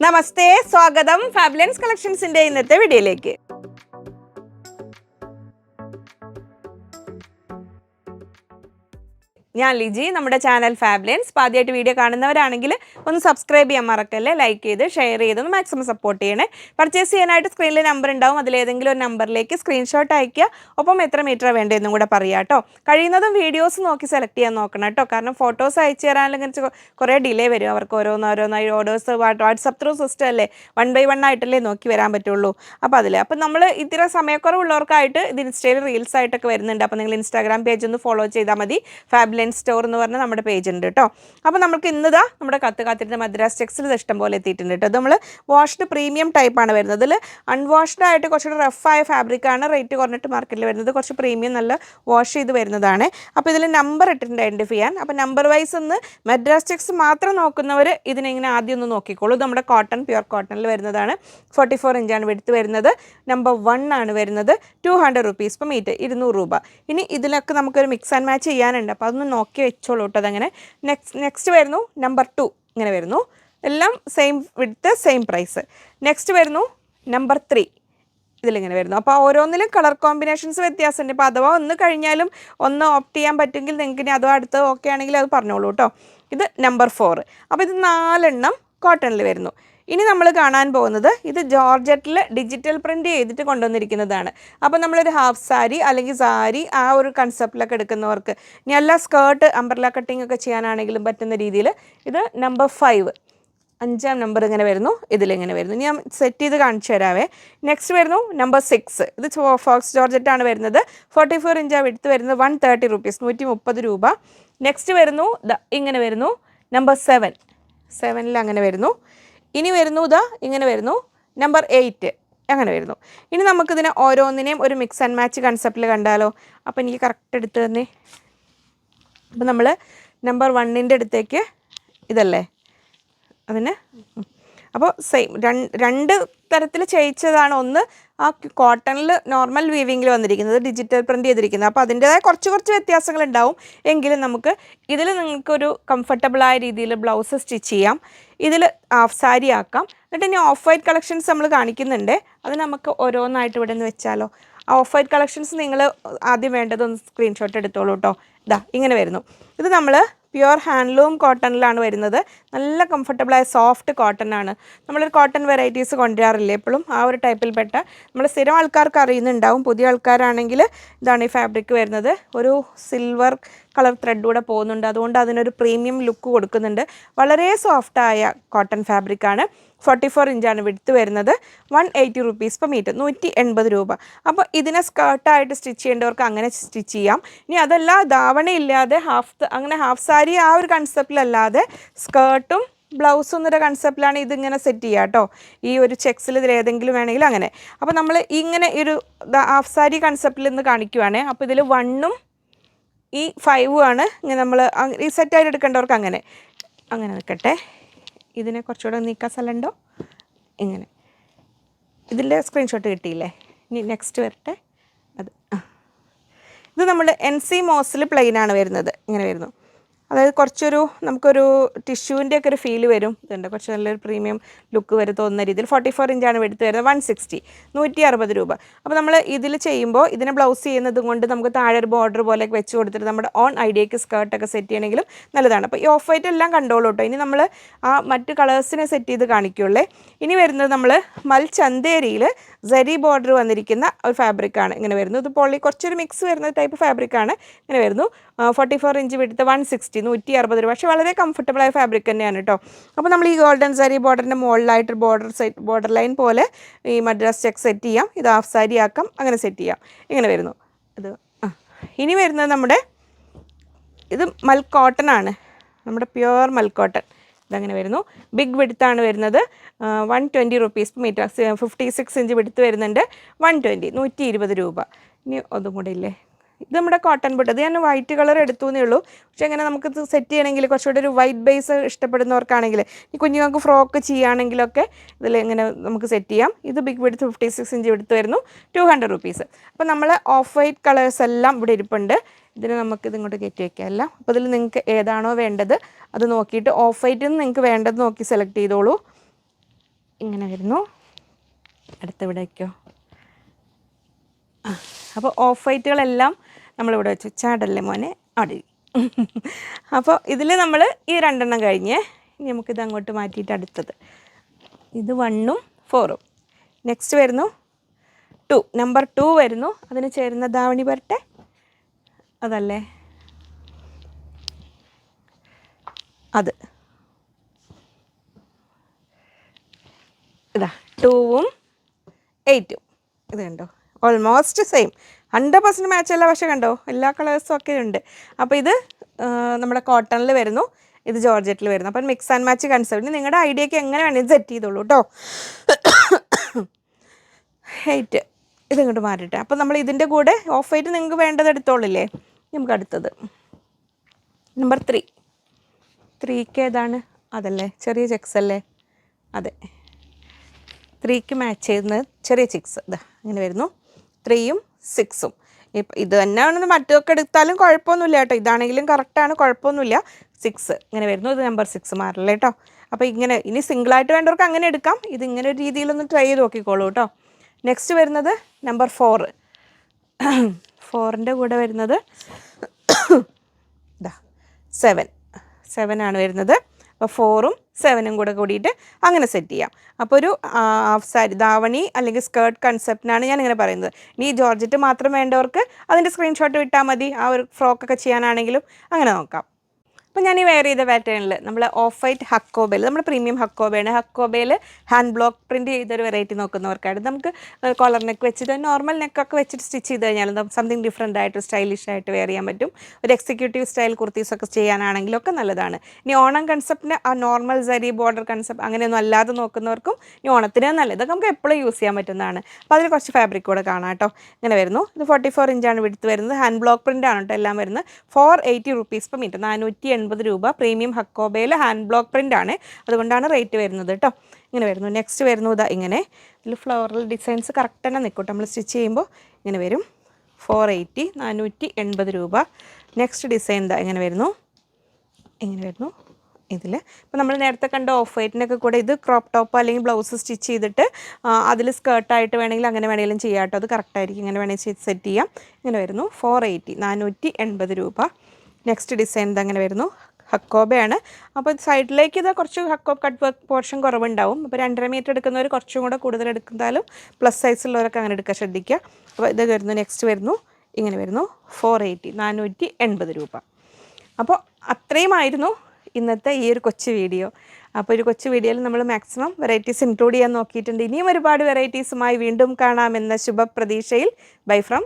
നമസ്തേ, സ്വാഗതം ഫാബുലൻസ് കളക്ഷൻസിന്റെ ഇന്നത്തെ വീഡിയോയിലേക്ക്. ഞാൻ ലിജി, നമ്മുടെ ചാനൽ ഫാബുലൻസ്. ആദ്യമായിട്ട് വീഡിയോ കാണുന്നവരാണെങ്കിൽ ഒന്ന് സബ്സ്ക്രൈബ് ചെയ്യാൻ മറക്കല്ലേ, ലൈക്ക് ചെയ്ത് ഷെയർ ചെയ്ത് ഒന്ന് മാക്സിമം സപ്പോർട്ട് ചെയ്യണേ. പർച്ചേസ് ചെയ്യാനായിട്ട് സ്ക്രീനിൽ നമ്പർ ഉണ്ടാവും, അതിലേതെങ്കിലും ഒരു നമ്പറിലേക്ക് സ്ക്രീൻഷോട്ട് അയയ്ക്കുക. ഒപ്പം എത്ര മീറ്റർ വേണ്ടതെന്നും കൂടെ പറയാം കേട്ടോ. കഴിയുന്നതും വീഡിയോസ് നോക്കി സെലക്ട് ചെയ്യാൻ നോക്കണം കേട്ടോ. കാരണം ഫോട്ടോസ് അയച്ചു തരാനെങ്കിൽ കുറേ ഡിലേ വരും. അവർക്ക് ഓരോന്നോരോന്നായി ഓർഡേഴ്സ് വാട്സപ്പ് ത്രൂ സിസ്റ്റം അല്ലേ, 1 by 1 ആയിട്ടല്ലേ നോക്കി വരാൻ പറ്റുള്ളൂ. അപ്പോൾ നമ്മൾ ഇത്തിരി സമയക്കുറവുള്ളവർക്കായിട്ട് ഇത് ഇൻസ്റ്റയിൽ റീൽസ് ആയിട്ടൊക്കെ വരുന്നുണ്ട്. അപ്പോൾ നിങ്ങൾ ഇൻസ്റ്റാഗ്രാം പേജ് ഒന്ന് ഫോളോ ചെയ്താൽ മതി. ഫാബുലൻസ് സ്റ്റോർ എന്ന് പറഞ്ഞാൽ നമ്മുടെ പേജ് ഉണ്ട് കേട്ടോ. അപ്പോൾ നമുക്ക് ഇന്നതാ നമ്മുടെ കാത്തിരുന്ന മദ്രാസ് ടെക്സിൽ ഇത് ഇഷ്ടം പോലെ എത്തിയിട്ടുണ്ട് കേട്ടോ. നമ്മൾ വാഷ്ഡ് പ്രീമിയം ടൈപ്പാണ് വരുന്നത്. ഇതിൽ അൺവാഷ്ഡ് ആയിട്ട് കുറച്ചുകൂടി റഫായ ഫാബ്രിക്കാണ്, റേറ്റ് കുറഞ്ഞിട്ട് മാർക്കറ്റിൽ വരുന്നത്. കുറച്ച് പ്രീമിയം നല്ല വാഷ് ചെയ്ത് വരുന്നതാണ്. അപ്പോൾ ഇതിൽ നമ്പർ ഇട്ടിട്ടുണ്ട് ഐഡൻറ്റിഫൈ ചെയ്യാൻ. അപ്പോൾ നമ്പർ വൈസ് ഒന്ന് മദ്രാസ് ടെക്സ് മാത്രം നോക്കുന്നവർ ഇതിനെങ്ങനെ ആദ്യം ഒന്ന് നോക്കിക്കോളൂ. ഇത് നമ്മുടെ കോട്ടൺ, പ്യുവർ കോട്ടണിൽ വരുന്നതാണ്. 44 ഇഞ്ചാണ് വെടുത്ത് വരുന്നത്. നമ്പർ 1 ആണ് വരുന്നത്. 200 rupees per മീറ്റർ, 200 രൂപ. ഇനി ഇതിലൊക്കെ നമുക്കൊരു മിക്സ് ആൻഡ് മാച്ച് ചെയ്യാനുണ്ട്. അപ്പോൾ അതൊന്ന് നോക്കി വെച്ചോളൂ കേട്ടോ. അതങ്ങനെ നെക്സ്റ്റ് വരുന്നു നമ്പർ 2, ഇങ്ങനെ വരുന്നു. എല്ലാം same width, same price. Next വരുന്നു നമ്പർ 3, ഇതിലിങ്ങനെ വരുന്നു. അപ്പോൾ ഓരോന്നിലും കളർ കോമ്പിനേഷൻസ് വ്യത്യാസമുണ്ട്. ഇപ്പോൾ അഥവാ ഒന്ന് കഴിഞ്ഞാലും ഒന്ന് ഓപ്റ്റ് ചെയ്യാൻ പറ്റുമെങ്കിൽ നിങ്ങൾക്ക് ഇനി അഥവാ അടുത്ത് ഓക്കെ ആണെങ്കിൽ അത് പറഞ്ഞോളൂ കേട്ടോ. ഇത് നമ്പർ 4. അപ്പോൾ ഇത് 4 എണ്ണം കോട്ടണിൽ വരുന്നു. ഇനി നമ്മൾ കാണാൻ പോകുന്നത് ഇത് ജോർജറ്റിൽ ഡിജിറ്റൽ പ്രിൻ്റ് ചെയ്തിട്ട് കൊണ്ടുവന്നിരിക്കുന്നതാണ്. അപ്പോൾ നമ്മളൊരു ഹാഫ് സാരി അല്ലെങ്കിൽ സാരി ആ ഒരു കൺസെപ്റ്റിലൊക്കെ എടുക്കുന്നവർക്ക്, ഇനി എല്ലാ സ്കേർട്ട് അംബ്രല കട്ടിംഗ് ഒക്കെ ചെയ്യാനാണെങ്കിലും പറ്റുന്ന രീതിയിൽ ഇത് നമ്പർ 5, 5ാം നമ്പർ ഇങ്ങനെ വരുന്നു. ഇതിലിങ്ങനെ വരുന്നു. ഞാൻ സെറ്റ് ചെയ്ത് കാണിച്ചു തരാവേ. നെക്സ്റ്റ് വരുന്നു നമ്പർ 6. ഇത് ഫോക്സ് ജോർജറ്റാണ് വരുന്നത്. 44 ഇഞ്ചാണ് എടുത്ത് വരുന്നത്. 130 rupees, 130 രൂപ. നെക്സ്റ്റ് വരുന്നു ഇങ്ങനെ വരുന്നു നമ്പർ 7, 7ൽ അങ്ങനെ വരുന്നു. ഇനി വരുന്നു ഇങ്ങനെ വരുന്നു നമ്പർ 8, അങ്ങനെ വരുന്നു. ഇനി നമുക്കിതിനെ ഓരോന്നിനെയും ഒരു മിക്സ് ആൻഡ് മാച്ച് കൺസെപ്റ്റിൽ കണ്ടാലോ. അപ്പോൾ എനിക്ക് കറക്റ്റ് എടുത്ത് തന്നെ. അപ്പോൾ നമ്മൾ നമ്പർ 1ൻ്റെ അടുത്തേക്ക് ഇതല്ലേ അതിന്. അപ്പോൾ സെയിം രണ്ട് തരത്തിൽ ചെയ്യിച്ചതാണ്. ഒന്ന് ആ കോട്ടണിൽ നോർമൽ വീവിങ്ങിൽ വന്നിരിക്കുന്നത്, ഡിജിറ്റൽ പ്രിൻ്റ് ചെയ്തിരിക്കുന്നത്. അപ്പോൾ അതിൻ്റേതായ കുറച്ച് വ്യത്യാസങ്ങളുണ്ടാവും. എങ്കിലും നമുക്ക് ഇതിൽ നിങ്ങൾക്കൊരു കംഫർട്ടബിളായ രീതിയിൽ ബ്ലൗസ് സ്റ്റിച്ച് ചെയ്യാം. ഇതിൽ ഹാഫ് സാരി ആക്കാം. എന്നിട്ട് ഇനി ഓഫ് വൈറ്റ് കളക്ഷൻസ് നമ്മൾ കാണിക്കുന്നുണ്ട്. അത് നമുക്ക് ഓരോന്നായിട്ട് ഇവിടെ നിന്ന് വെച്ചാലോ. ആ ഓഫ് വൈറ്റ് കളക്ഷൻസ് നിങ്ങൾ ആദ്യം വേണ്ടതൊന്ന് സ്ക്രീൻഷോട്ട് എടുത്തോളൂ കേട്ടോ. ഇങ്ങനെ വരുന്നു. ഇത് നമ്മൾ പ്യുവർ ഹാൻഡ്ലൂം കോട്ടണിലാണ് വരുന്നത്. നല്ല കംഫർട്ടബിളായ സോഫ്റ്റ് കോട്ടൺ ആണ്. നമ്മളൊരു കോട്ടൺ വെറൈറ്റീസ് കൊണ്ടുവരാറില്ലേ എപ്പോഴും, ആ ഒരു ടൈപ്പിൽപ്പെട്ട നമ്മൾ സ്ഥിരം ആൾക്കാർക്ക് അറിയുന്നുണ്ടാവും. പുതിയ ആൾക്കാരാണെങ്കിൽ ഇതാണ് ഈ ഫാബ്രിക് വരുന്നത്. ഒരു സിൽവർ കളർ ത്രെഡ് കൂടെ പോകുന്നുണ്ട്. അതുകൊണ്ട് അതിനൊരു പ്രീമിയം ലുക്ക് കൊടുക്കുന്നുണ്ട്. വളരെ സോഫ്റ്റായ കോട്ടൺ ഫാബ്രിക്കാണ്. 44 ഇഞ്ചാണ് വിഡ്ത്ത് വരുന്നത്. 180 rupees per മീറ്റർ, 180 രൂപ. അപ്പോൾ ഇതിനെ സ്കേർട്ടായിട്ട് സ്റ്റിച്ച് ചെയ്യേണ്ടവർക്ക് അങ്ങനെ സ്റ്റിച്ച് ചെയ്യാം. ഇനി അതല്ല ധാവണയില്ലാതെ അങ്ങനെ ഹാഫ് സാരി ആ ഒരു കൺസെപ്റ്റിലല്ലാതെ സ്കേർട്ടും ബ്ലൗസും എന്നൊരു കൺസെപ്റ്റിലാണ് ഇതിങ്ങനെ സെറ്റ് ചെയ്യുക കേട്ടോ. ഈ ഒരു ചെക്സിൽ ഇതിൽ ഏതെങ്കിലും വേണമെങ്കിൽ അങ്ങനെ. അപ്പോൾ നമ്മൾ ഇങ്ങനെ ഒരു ഹാഫ് സാരി കൺസെപ്റ്റിൽ നിന്ന് കാണിക്കുവാണ്. അപ്പോൾ ഇതിൽ 1ഉം ഈ 5ഉം ആണ്. ഇങ്ങനെ നമ്മൾ ഈ സെറ്റായിട്ട് എടുക്കേണ്ടവർക്ക് അങ്ങനെ നിൽക്കട്ടെ. ഇതിനെ കുറച്ചുകൂടെ നീക്കാൻ സ്ഥലമുണ്ടോ? ഇങ്ങനെ ഇതിൻ്റെ സ്ക്രീൻഷോട്ട് കിട്ടിയില്ലേ. ഇനി നെക്സ്റ്റ് വരട്ടെ. ഇത് നമ്മുടെ NC മോസിൽ പ്ലെയിനാണ് വരുന്നത്. ഇങ്ങനെ വരുന്നു. അതായത് കുറച്ചൊരു നമുക്കൊരു ടിഷ്യൂവിൻ്റെ ഒക്കെ ഒരു ഫീൽ വരും. ഇതുണ്ട്, കുറച്ച് നല്ലൊരു പ്രീമിയം ലുക്ക് വരും തോന്നുന്ന രീതിയിൽ. 44 ഇഞ്ചാണ് എടുത്ത് വരുന്നത്. 160, 160 രൂപ. അപ്പോൾ നമ്മൾ ഇതിൽ ചെയ്യുമ്പോൾ ഇതിനെ ബ്ലൗസ് ചെയ്യുന്നത് കൊണ്ട് നമുക്ക് താഴെ ഒരു ബോർഡർ പോലെയൊക്കെ വെച്ച് കൊടുത്തിട്ട് നമ്മുടെ ഓൺ ഐഡിയയ്ക്ക് സ്കേർട്ടൊക്കെ സെറ്റ് ചെയ്യണമെങ്കിലും നല്ലതാണ്. അപ്പോൾ ഈ ഓഫ് വൈറ്റ് എല്ലാം കണ്ടോളൂ കേട്ടോ. ഇനി നമ്മൾ ആ മറ്റ് കളേഴ്സിനെ സെറ്റ് ചെയ്ത് കാണിക്കുള്ളേ. ഇനി വരുന്നത് നമ്മൾ ചന്തേരിയിൽ സരി ബോർഡർ വന്നിരിക്കുന്ന ഒരു ഫാബ്രിക്കാണ് ഇങ്ങനെ വരുന്നത്. ഇത് പൊള്ളി കുറച്ചൊരു മിക്സ് വരുന്ന ടൈപ്പ് ഫാബ്രിക്കാണ്. ഇങ്ങനെ വരുന്നു. 44 ഇഞ്ച് എടുത്ത് 160, 160 രൂപ. പക്ഷേ വളരെ കംഫർട്ടബിളായ ഫാബ്രിക് തന്നെയാണ് കേട്ടോ. അപ്പോൾ നമ്മൾ ഈ ഗോൾഡൻ സാരി ബോർഡറിൻ്റെ മുകളിലായിട്ട് ബോർഡർ ലൈൻ പോലെ ഈ മദ്രാസ് ചെക്ക് സെറ്റ് ചെയ്യാം. ഇത് ഹാഫ് സാരി ആക്കാം, അങ്ങനെ സെറ്റ് ചെയ്യാം. ഇങ്ങനെ വരുന്നു. ഇനി വരുന്നത് നമ്മുടെ ഇത് കോട്ടൺ ആണ്, നമ്മുടെ പ്യുവർ കോട്ടൺ. ഇതങ്ങനെ വരുന്നു. ബിഗ് വിഡ്ത്താണ് വരുന്നത്. 120 rupees per metre, 56 inch width വരുന്നുണ്ട്. 120, 120 രൂപ. ഇനി ഒന്നും കൂടെ ഇല്ലേ. ഇത് നമ്മുടെ കോട്ടൺ ബുട്ട്. ഇത് ഞാൻ വൈറ്റ് കളർ എടുത്തു എന്നേ ഉള്ളൂ. പക്ഷേ അങ്ങനെ നമുക്കിത് സെറ്റ് ചെയ്യണമെങ്കിൽ കുറച്ചുകൂടെ ഒരു വൈറ്റ് ബേസ് ഇഷ്ടപ്പെടുന്നവർക്കാണെങ്കിൽ, ഈ കുഞ്ഞുങ്ങൾക്ക് ഫ്രോക്ക് ചെയ്യുകയാണെങ്കിലൊക്കെ ഇതിൽ ഇങ്ങനെ നമുക്ക് സെറ്റ് ചെയ്യാം. ഇത് ബിഗ് വിഡ്ത്ത് 56 ഇഞ്ച് എടുത്ത് വരുന്നു. 200 rupees. അപ്പോൾ നമ്മൾ ഓഫ് വൈറ്റ് കളേഴ്സ് എല്ലാം ഇവിടെ ഇരിപ്പുണ്ട്. ഇതിന് നമുക്കിത് ഇങ്ങോട്ട് കയറ്റി വയ്ക്കാം എല്ലാം. അപ്പോൾ ഇതിൽ നിങ്ങൾക്ക് ഏതാണോ വേണ്ടത് അത് നോക്കിയിട്ട് ഓഫ് വൈറ്റിൽ നിന്ന് നിങ്ങൾക്ക് വേണ്ടത് നോക്കി സെലക്ട് ചെയ്തോളൂ. ഇങ്ങനെ വരുന്നു. അടുത്തിവിടെ വയ്ക്കോ. അപ്പോൾ ഓഫ് വൈറ്റുകളെല്ലാം നമ്മളിവിടെ വെച്ചു. ചാടല്ലേ മോനെ, അവിടെ. അപ്പോൾ ഇതിൽ നമ്മൾ ഈ 2 കഴിഞ്ഞ് ഇനി നമുക്കിത് അങ്ങോട്ട് മാറ്റിയിട്ട് അടുത്തത് ഇത് 1ഉം 4ഉം. നെക്സ്റ്റ് വരുന്നു 2, നമ്പർ 2 വരുന്നു. അതിന് ചേരുന്ന ധാവണി വരട്ടെ, അതല്ലേ അത്. ഇതാ 2ഉം 8ഉം. ഇത് കണ്ടോ, ഓൾമോസ്റ്റ് സെയിം, 100% മാച്ചല്ല, പക്ഷേ കണ്ടോ എല്ലാ കളേഴ്സും ഒക്കെ ഉണ്ട്. അപ്പോൾ ഇത് നമ്മുടെ കോട്ടണിൽ വരുന്നു, ഇത് ജോർജറ്റിൽ വരുന്നു. അപ്പം മിക്സ് ആൻഡ് മാച്ച് കൺസെപ്റ്റ് നിങ്ങളുടെ ഐഡിയയ്ക്ക് എങ്ങനെ വേണമെങ്കിൽ സെറ്റ് ചെയ്തോളൂ കേട്ടോ. 8 ഇത് ഇങ്ങോട്ട് മാറിയിട്ട്. അപ്പോൾ നമ്മൾ ഇതിൻ്റെ കൂടെ ഓഫ് വൈറ്റ് നിങ്ങൾക്ക് വേണ്ടത് എടുത്തോളില്ലേ. നമുക്ക് അടുത്തത് നമ്പർ 3ക്ക് ഏതാണ്, അതല്ലേ ചെറിയ ചെക്സ് അല്ലേ, അതെ 3ക്ക് മാച്ച് ചെയ്യുന്ന ചെറിയ ചിക്സ് ഇതാ ഇങ്ങനെ വരുന്നു. 3ഉം 6ഉം. ഇപ്പം ഇത് തന്നെയാണെന്ന് മറ്റൊക്കെ എടുത്താലും കുഴപ്പമൊന്നുമില്ല കേട്ടോ, ഇതാണെങ്കിലും കറക്റ്റാണ്, കുഴപ്പമൊന്നുമില്ല. 6 ഇങ്ങനെ വരുന്നു. ഇത് നമ്പർ 6 മാറില്ല കേട്ടോ. അപ്പോൾ ഇങ്ങനെ ഇനി സിംഗിളായിട്ട് വേണ്ടവർക്ക് അങ്ങനെ എടുക്കാം. ഇതിങ്ങനെ ഒരു രീതിയിലൊന്ന് ട്രൈ ചെയ്ത് നോക്കിക്കോളൂ കേട്ടോ. നെക്സ്റ്റ് വരുന്നത് നമ്പർ 4. 4ൻ്റെ കൂടെ വരുന്നത് ഇതാ 7 ആണ് വരുന്നത്. അപ്പോൾ 4ഉം 7ഉം കൂടെ കൂടിയിട്ട് അങ്ങനെ സെറ്റ് ചെയ്യാം. അപ്പോൾ ഒരു ഹാഫ് സാരി ധാവണി അല്ലെങ്കിൽ സ്കേർട്ട് കൺസെപ്റ്റിനാണ് ഞാനിങ്ങനെ പറയുന്നത്. ഇനി ജോർജറ്റ് മാത്രം വേണ്ടവർക്ക് അതിൻ്റെ സ്ക്രീൻഷോട്ട് വിട്ടാൽ മതി. ആ ഒരു ഫ്രോക്കൊക്കെ ചെയ്യാനാണെങ്കിലും അങ്ങനെ നോക്കാം. അപ്പോൾ ഞാൻ ഈ വെയർ ചെയ്ത പാറ്റേണിൽ നമ്മൾ ഓഫ് വൈറ്റ് ഹക്കോബയിൽ, നമ്മുടെ പ്രീമിയം ഹക്കോബയാണ്. ഹക്കോബയിൽ ഹാൻഡ് ബ്ലോക്ക് പ്രിൻറ്റ് ചെയ്തൊരു വെറൈറ്റി നോക്കുന്നവർക്കായിട്ട് നമുക്ക് കോളർ നെക്ക് വെച്ചിട്ട് നോർമൽ നെക്കൊക്കെ വെച്ചിട്ട് സ്റ്റിച്ച് ചെയ്ത് കഴിഞ്ഞാൽ സംതിങ് ഡിഫറെൻ്റ് ആയിട്ട് സ്റ്റൈലിഷ് ആയിട്ട് വെയർ ചെയ്യാൻ പറ്റും. ഒരു എക്സിക്യൂട്ടീവ് സ്റ്റൈൽ കുർത്തീസൊക്കെ ചെയ്യാനാണെങ്കിലും ഒക്കെ നല്ലതാണ്. ഇനി ഓണം കൺസെപ്റ്റിന് ആ നോർമൽ സരി ബോർഡർ കൺസെപ്റ്റ് അങ്ങനെയൊന്നും അല്ലാതെ നോക്കുന്നവർക്കും ഈ ഓണത്തിന് നല്ലത്. ഇതൊക്കെ നമുക്ക് എപ്പോഴും യൂസ് ചെയ്യാൻ പറ്റുന്നതാണ്. അപ്പോൾ അതിൽ കുറച്ച് ഫാബ്രിക് കൂടെ കാണാം കേട്ടോ. ഇങ്ങനെ വരുന്നു. ഇത് 44 ഇഞ്ചാണ് വിടുത്ത് വരുന്നത്. ഹാൻഡ് ബ്ലോക്ക് പ്രിൻ്റ് ആണ് കേട്ടോ എല്ലാം വരുന്നത്. 480 rupees per meter, 480 രൂപ. പ്രീമിയം ഹക്കോബയിൽ ഹാൻഡ് ബ്ലോക്ക് പ്രിൻ്റ് ആണ്, അതുകൊണ്ടാണ് റേറ്റ് വരുന്നത് കേട്ടോ. ഇങ്ങനെ വരുന്നു. നെക്സ്റ്റ് വരുന്നു ഇതാ ഇങ്ങനെ. ഇതിൽ ഫ്ലോറൽ ഡിസൈൻസ് കറക്റ്റ് തന്നെ നിൽക്കും. നമ്മൾ സ്റ്റിച്ച് ചെയ്യുമ്പോൾ ഇങ്ങനെ വരും. 480, 480 രൂപ. നെക്സ്റ്റ് ഡിസൈൻ ഇതാ ഇങ്ങനെ വരുന്നു. ഇതിൽ ഇപ്പോൾ നമ്മൾ നേരത്തെ കണ്ട ഓഫ് വൈറ്റിനൊക്കെ കൂടെ ഇത് ക്രോപ്പ് ടോപ്പ് അല്ലെങ്കിൽ ബ്ലൗസ് സ്റ്റിച്ച് ചെയ്തിട്ട് അതിൽ സ്കേർട്ടായിട്ട് വേണമെങ്കിൽ അങ്ങനെ വേണമെങ്കിലും ചെയ്യാം കേട്ടോ. അത് കറക്റ്റായിരിക്കും. ഇങ്ങനെ വേണമെങ്കിൽ സെറ്റ് ചെയ്യാം. ഇങ്ങനെ വരുന്നു. 480, 480 രൂപ. നെക്സ്റ്റ് ഡിസൈൻ ഇതങ്ങനെ വരുന്നു. ഹക്കോബയാണ്. അപ്പോൾ സൈഡിലേക്ക് ഇത് കുറച്ച് ഹക്കോബ് കട്ട് വർക്ക് പോർഷൻ കുറവുണ്ടാവും. അപ്പോൾ 2.5 മീറ്റർ എടുക്കുന്നവർ കുറച്ചും കൂടെ കൂടുതൽ എടുത്താലും പ്ലസ് സൈസുള്ളവരൊക്കെ അങ്ങനെ എടുക്കാൻ ശ്രദ്ധിക്കുക. അപ്പോൾ ഇത് വരുന്നു. നെക്സ്റ്റ് വരുന്നു ഇങ്ങനെ വരുന്നു. 480, 480 രൂപ. അപ്പോൾ അത്രയുമായിരുന്നു ഇന്നത്തെ ഈ ഒരു കൊച്ചു വീഡിയോ. അപ്പോൾ ഒരു കൊച്ചു വീഡിയോയിൽ നമ്മൾ മാക്സിമം വെറൈറ്റീസ് ഇൻക്ലൂഡ് ചെയ്യാൻ നോക്കിയിട്ടുണ്ട്. ഇനിയും ഒരുപാട് വെറൈറ്റീസുമായി വീണ്ടും കാണാമെന്ന ശുഭപ്രതീക്ഷയിൽ ബൈ ഫ്രം